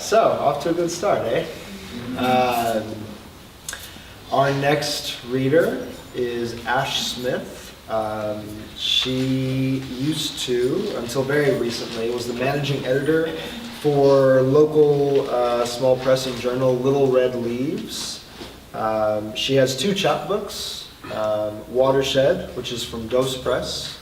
so off to a good start, eh? Our next reader is Ash Smith. She used to, until very recently, was the managing editor for local small press and journal Little Red Leaves. She has 2 chapbooks, Watershed, which is from Dose Press,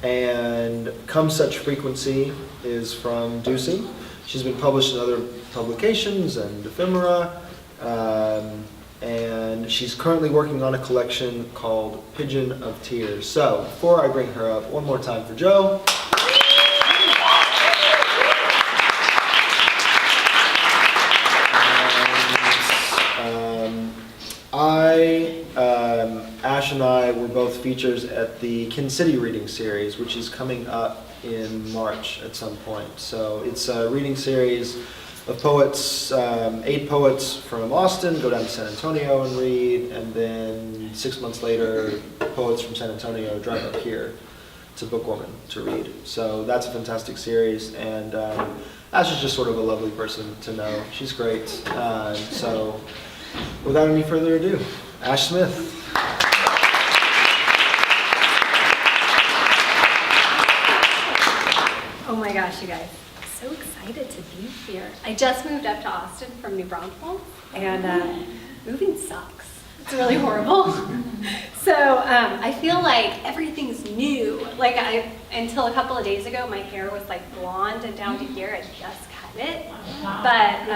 and Come Such Frequency is from Ducey. She's been published in other publications and ephemera, and she's currently working on a collection called Pigeon of Tears. So, before I bring her up, one more time for Jo. Ash and I were both features at the Kin City reading series, which is coming up in March at some point. So it's a reading series of poets, 8 poets from Austin go down to San Antonio and read, and then 6 months later, poets from San Antonio drive up here to Bookwoman to read. So that's a fantastic series, and Ash is just sort of a lovely person to know. She's great. So without any further ado, Ash Smith. Oh my gosh, you guys, I'm so excited to be here. I just moved up to Austin from New Braunfels, and moving sucks. It's really horrible. So I feel like everything's new. Like until a couple of days ago, my hair was like blonde and down to here. I just cut it. But,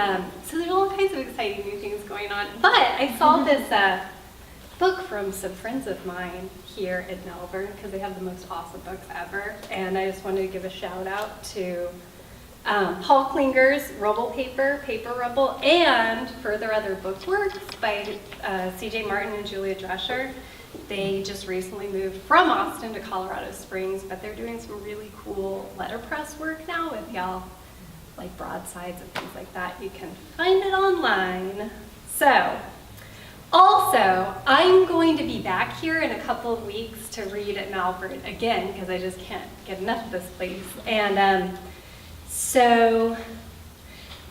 so there's all kinds of exciting new things going on. But I saw this book from some friends of mine here at Malvern, because they have the most awesome books ever. And I just wanted to give a shout out to Paul Klinger's Rubble Paper, Paper Rubble, and Further Other Bookworks by C.J. Martin and Julia Drescher. They just recently moved from Austin to Colorado Springs, but they're doing some really cool letterpress work now with y'all, like broadsides and things like that. You can find it online. So, also, I'm going to be back here in a couple of weeks to read at Malvern again, because I just can't get enough of this place. And so, I'm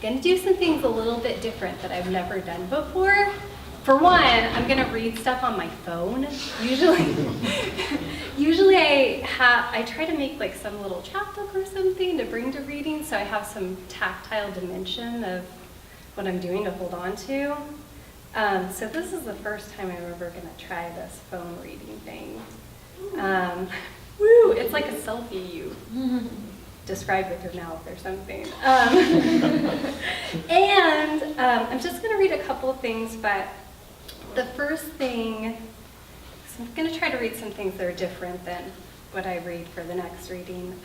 going to do some things a little bit different that I've never done before. For one, I'm going to read stuff on my phone. Usually I try to make like some little chapbook or something to bring to reading, so I have some tactile dimension of what I'm doing to hold on to. So this is the first time I'm ever going to try this phone reading thing. Woo! It's like a selfie you describe with your mouth or something. And I'm just going to read a couple of things, but the first thing, so I'm going to try to read some things that are different than what I read for the next reading.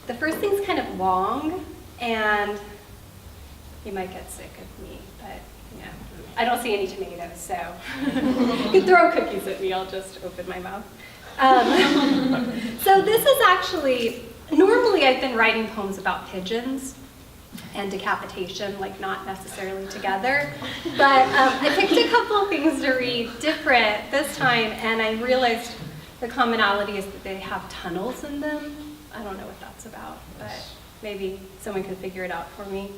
The first thing's kind of long, and you might get sick of me, but yeah, I don't see any tomatoes, so you can throw cookies at me, I'll just open my mouth. So this is actually, normally I've been writing poems about pigeons and decapitation, like not necessarily together, but I picked a couple of things to read different this time, and I realized the commonality is that they have tunnels in them. I don't know what that's about, but maybe someone can figure it out for me.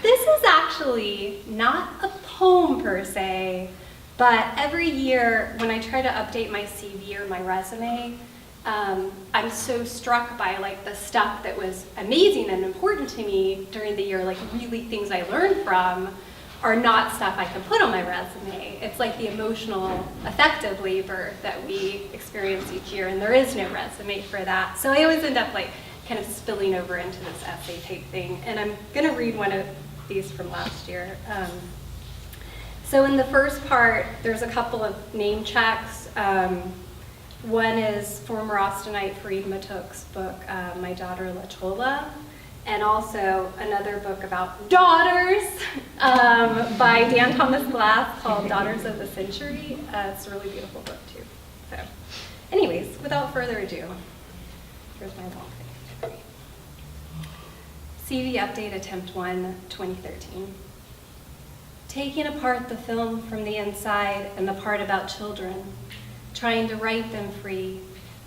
This is actually not a poem per se, but every year when I try to update my CV or my resume, I'm so struck by like the stuff that was amazing and important to me during the year, like really things I learned from, are not stuff I can put on my resume. It's like the emotional, affective labor that we experience each year, and there is no resume for that. So I always end up like kind of spilling over into this essay type thing, and I'm gonna read one of these from last year. So in the first part, there's a couple of name checks. One is former Austinite Fareed Matuk's book, My Daughter La Chola, and also another book about daughters by Dan Thomas Glass called Daughters of the Century. It's a really beautiful book too. So anyways, without further ado, here's my long thing. CV Update Attempt 1, 2013. Taking apart the film from the inside and the part about children, trying to write them free,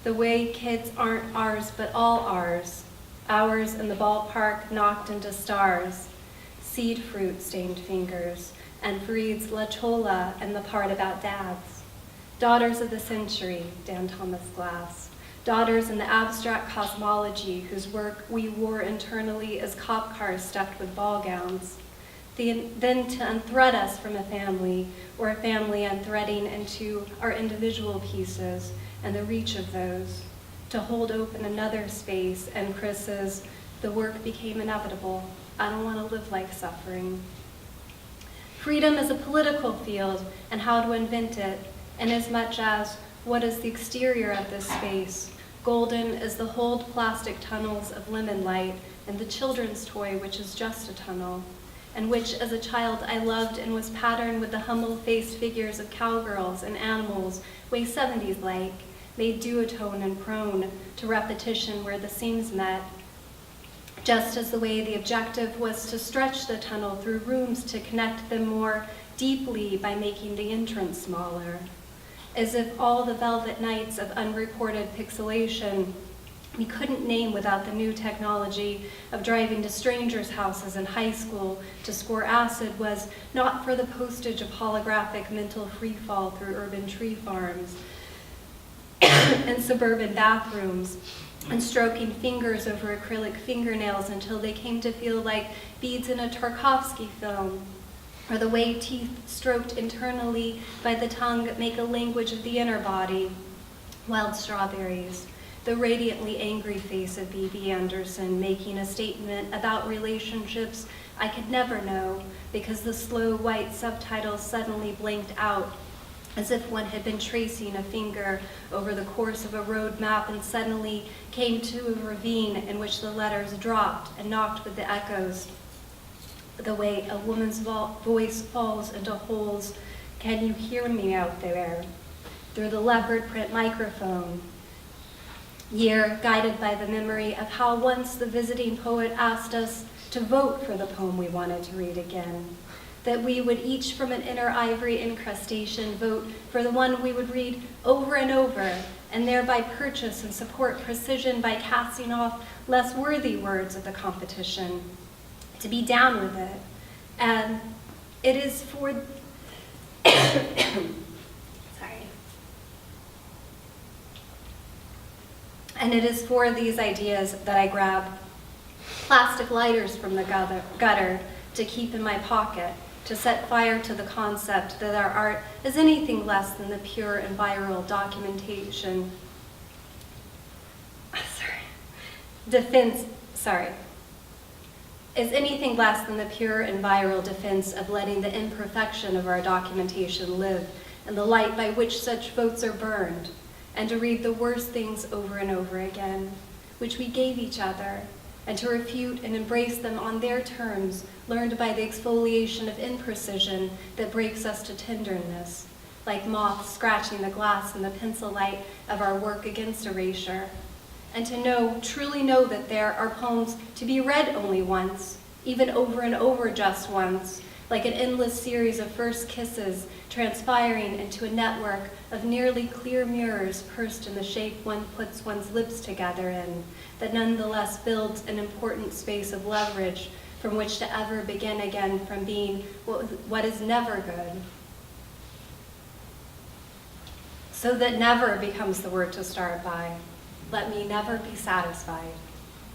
the way kids aren't ours but all ours in the ballpark knocked into stars, seed fruit stained fingers, and Farid's La Chola and the part about dads. Daughters of the century, Dan Thomas Glass. Daughters in the abstract cosmology whose work we wore internally as cop cars stuffed with ball gowns. Then to unthread us from a family, or a family unthreading into our individual pieces and the reach of those. To hold open another space, and Chris's, the work became inevitable. I don't want to live like suffering. Freedom is a political field, and how to invent it, inasmuch as what is the exterior of this space? Golden as the holed plastic tunnels of lemon light, and the children's toy, which is just a tunnel, and which as a child I loved and was patterned with the humble-faced figures of cowgirls and animals, way 70s-like, made duotone and prone to repetition where the seams met, just as the way the objective was to stretch the tunnel through rooms to connect them more deeply by making the entrance smaller. As if all the velvet nights of unreported pixelation we couldn't name without the new technology of driving to strangers' houses in high school to score acid was not for the postage of holographic mental freefall through urban tree farms and suburban bathrooms, and stroking fingers over acrylic fingernails until they came to feel like beads in a Tarkovsky film, or the way teeth stroked internally by the tongue make a language of the inner body. Wild Strawberries, the radiantly angry face of B.B. Anderson making a statement about relationships I could never know because the slow white subtitles suddenly blinked out, as if one had been tracing a finger over the course of a road map and suddenly came to a ravine in which the letters dropped and knocked with the echoes. The way a woman's voice falls into holes, can you hear me out there? Through the leopard print microphone. Year guided by the memory of how once the visiting poet asked us to vote for the poem we wanted to read again. That we would each from an inner ivory incrustation vote for the one we would read over and over, and thereby purchase and support precision by casting off less worthy words of the competition. To be down with it. And it is for, And it is for these ideas that I grab plastic lighters from the gutter to keep in my pocket, to set fire to the concept that our art is anything less than the pure and viral documentation. Is anything less than the pure and viral defense of letting the imperfection of our documentation live in the light by which such votes are burned, and to read the worst things over and over again, which we gave each other, and to refute and embrace them on their terms, learned by the exfoliation of imprecision that breaks us to tenderness, like moths scratching the glass in the pencil light of our work against erasure. And to know, truly know that there are poems to be read only once, even over and over just once, like an endless series of first kisses transpiring into a network of nearly clear mirrors pursed in the shape one puts one's lips together in, that nonetheless builds an important space of leverage from which to ever begin again from being what is never good. So that never becomes the word to start by. Let me never be satisfied.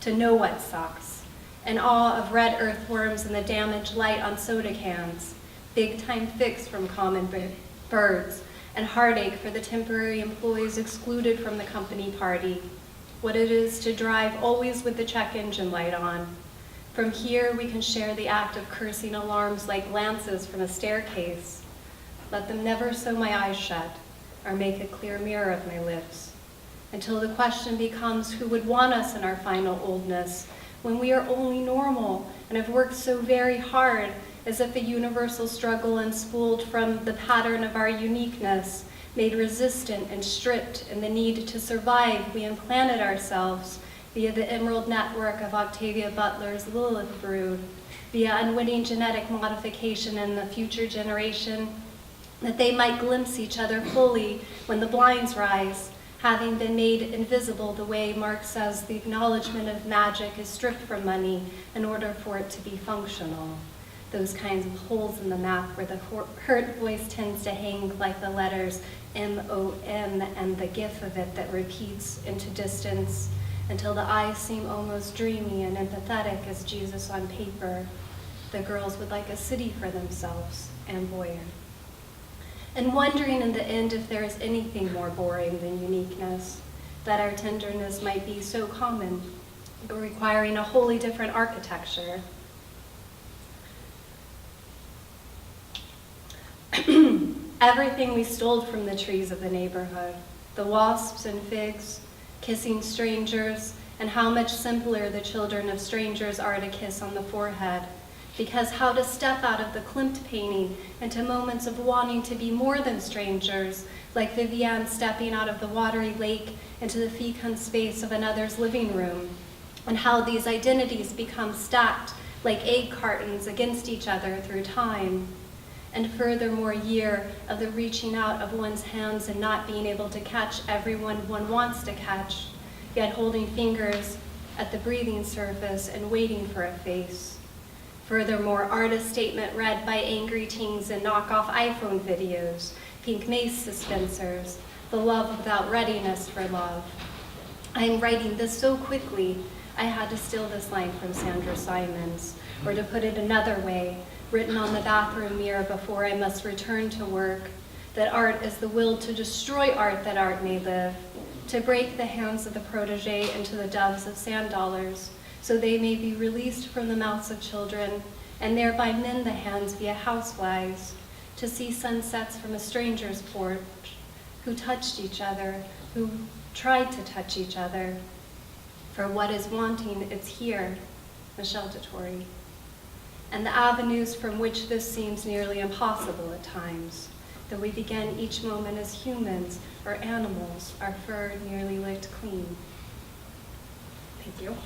To know what sucks. In awe of red earthworms and the damaged light on soda cans. Big time fix from common birds. And heartache for the temporary employees excluded from the company party. What it is to drive always with the check engine light on. From here we can share the act of cursing alarms like lances from a staircase. Let them never sew my eyes shut or make a clear mirror of my lips. Until the question becomes who would want us in our final oldness when we are only normal and have worked so very hard as if a universal struggle unspooled from the pattern of our uniqueness, made resistant and stripped in the need to survive, we implanted ourselves via the emerald network of Octavia Butler's Lilith brood, via unwitting genetic modification in the future generation, that they might glimpse each other fully when the blinds rise, having been made invisible the way Marx says the acknowledgement of magic is stripped from money in order for it to be functional. those kinds of holes in the map where the hurt voice tends to hang like the letters M-O-M and the gif of it that repeats into distance until the eyes seem almost dreamy and empathetic as Jesus on paper. The girls would like a city for themselves, and Boyer. And wondering in the end if there is anything more boring than uniqueness, that our tenderness might be so common, requiring a wholly different architecture. Everything we stole from the trees of the neighborhood, the wasps and figs, kissing strangers, and how much simpler the children of strangers are to kiss on the forehead, because how to step out of the Klimt painting into moments of wanting to be more than strangers, like Vivienne stepping out of the watery lake into the fecund space of another's living room, and how these identities become stacked like egg cartons against each other through time. And furthermore, year of the reaching out of one's hands and not being able to catch everyone one wants to catch, yet holding fingers at the breathing surface and waiting for a face. Furthermore, artist statement read by angry teens in knockoff iPhone videos, pink mace suspensors, the love without readiness for love. I am writing this so quickly, I had to steal this line from Sandra Simons, or to put it another way, written on the bathroom mirror before I must return to work, that art is the will to destroy art that art may live, to break the hands of the protege into the doves of sand dollars, so they may be released from the mouths of children, and thereby mend the hands via housewives, to see sunsets from a stranger's porch, who touched each other, who tried to touch each other. For what is wanting, it's here, Michelle Dettori. And the avenues from which this seems nearly impossible at times, though we begin each moment as humans or animals, our fur nearly licked clean. Thank you.